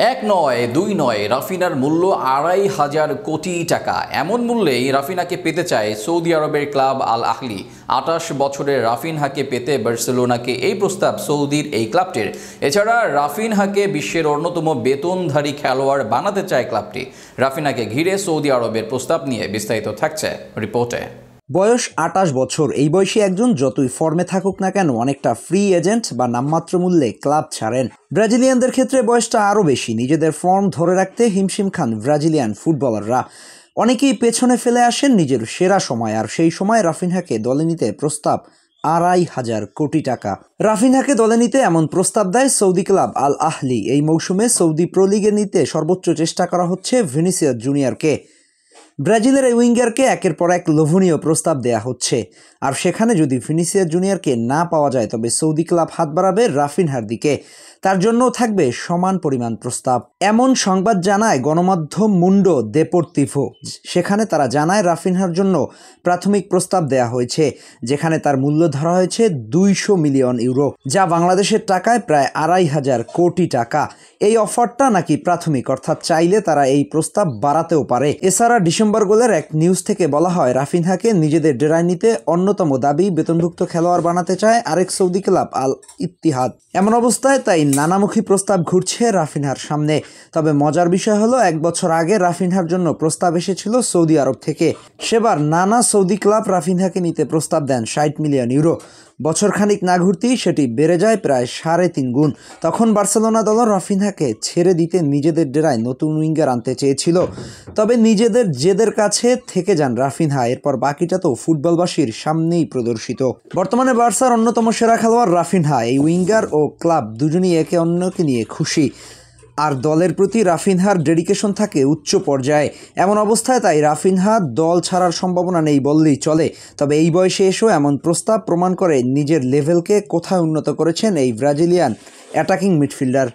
এক নয় দুই নয়, রাফিনার মূল্য ২৫০০ কোটি টাকা। এমন মূল্যেই রাফিনাকে পেতে চায় সৌদি আরবের ক্লাব আল আহলি। ২৮ বছরের রাফিনহাকে পেতে বার্সেলোনাকে এই প্রস্তাব সৌদির এই ক্লাবটির। এছাড়া রাফিনহাকে বিশ্বের অন্যতম বেতনধারী খেলোয়াড় বানাতে চায় ক্লাবটি। রাফিনাকে ঘিরে সৌদি আরবের প্রস্তাব নিয়ে বিস্তারিত থাকছে রিপোর্টে। বয়স ২৮ বছর। এই বয়সী একজন যতই ফর্মে থাকুক না কেন অনেকটা ফ্রি এজেন্ট বা নামমাত্র মূল্যে ক্লাব ছাড়েন। ব্রাজিলিয়ানদের ক্ষেত্রে বয়সটা আরও বেশি। নিজেদের ফর্ম ধরে রাখতে হিমশিম খান ব্রাজিলিয়ান ফুটবলাররা। অনেকেই পেছনে ফেলে আসেন নিজের সেরা সময়, আর সেই সময় রাফিনহাকে দলে নিতে প্রস্তাব ২৫০০ কোটি টাকা। রাফিনহাকে দলে নিতে এমন প্রস্তাব দেয় সৌদি ক্লাব আল আহলি। এই মৌসুমে সৌদি প্রো লিগে নিতে সর্বোচ্চ চেষ্টা করা হচ্ছে ভিনিসিয়াস জুনিয়রকে। ব্রাজিলের এই উইঙ্গারকে একের পর এক লোভনীয় প্রস্তাব দেয়া হচ্ছে, আর সেখানে যদি ভিনিসিয়াস জুনিয়রকে না পাওয়া যায় তবে সৌদি ক্লাব হাত বাড়াবে রাফিনহার দিকে। তার জন্যও থাকবে সমান পরিমাণ প্রস্তাব। এমন সংবাদ জানায় গণমাধ্যম মুন্ডো দেপোর্তিভো। সেখানে তারা জানায় রাফিনহার জন্য প্রাথমিক প্রস্তাব দেয়া হয়েছে, যেখানে তার মূল্য ধরা হয়েছে ২০০ মিলিয়ন ইউরো, যা বাংলাদেশের টাকায় প্রায় ২৫০০ কোটি টাকা। এই অফারটা নাকি প্রাথমিক, অর্থাৎ চাইলে তারা এই প্রস্তাব বাড়াতেও পারে। এছাড়া ডিসেম্বর গোলের এক নিউজ থেকে বলা হয় রাফিনহাকে নিজেদের ডেরায় নিতে অন্যতম দাবি বেতনভুক্ত খেলোয়াড় বানাতে চায় আরেক সৌদি ক্লাব আল ইত্তিহাদ। এমন অবস্থায় তাই নানামুখী প্রস্তাব ঘুরছে রাফিনহার সামনে। তবে মজার বিষয় হলো, ১ বছর আগে রাফিনহার জন্য প্রস্তাব এসেছিল সৌদি আরব থেকে। সেবার নানা সৌদি ক্লাব রাফিনহাকে নিতে প্রস্তাব দেন ৬০ মিলিয়ন ইউরো। বছর খানিক না ঘুরতেই সেটি বেড়ে যায় প্রায় ৩.৫ গুণ। তখন বার্সেলোনা দল রাফিনহাকে ছেড়ে দিতে নিজেদের ডেরায় নতুন উইঙ্গার আনতে চেয়েছিল। তবে নিজেদের জেদের কাছে থেকে যান রাফিনহা। এরপর বাকিটা তো ফুটবলবাসীর সামনেই প্রদর্শিত। বর্তমানে বার্সার অন্যতম সেরা খেলোয়াড় রাফিনহা। এই উইঙ্গার ও ক্লাব দুজনই একে অন্যকে নিয়ে খুশি, আর দলের প্রতি রাফিনহার ডেডিকেশন থাকে উচ্চ পর্যায়ে। এমন অবস্থায় তাই রাফিনহা দল ছাড়ার সম্ভাবনা নেই বললেই চলে। তবে এই বয়সে এসেও এমন প্রস্তাব প্রমাণ করে নিজের লেভেলকে কোথায় উন্নত করেছেন এই ব্রাজিলিয়ান অ্যাটাকিং মিডফিল্ডার।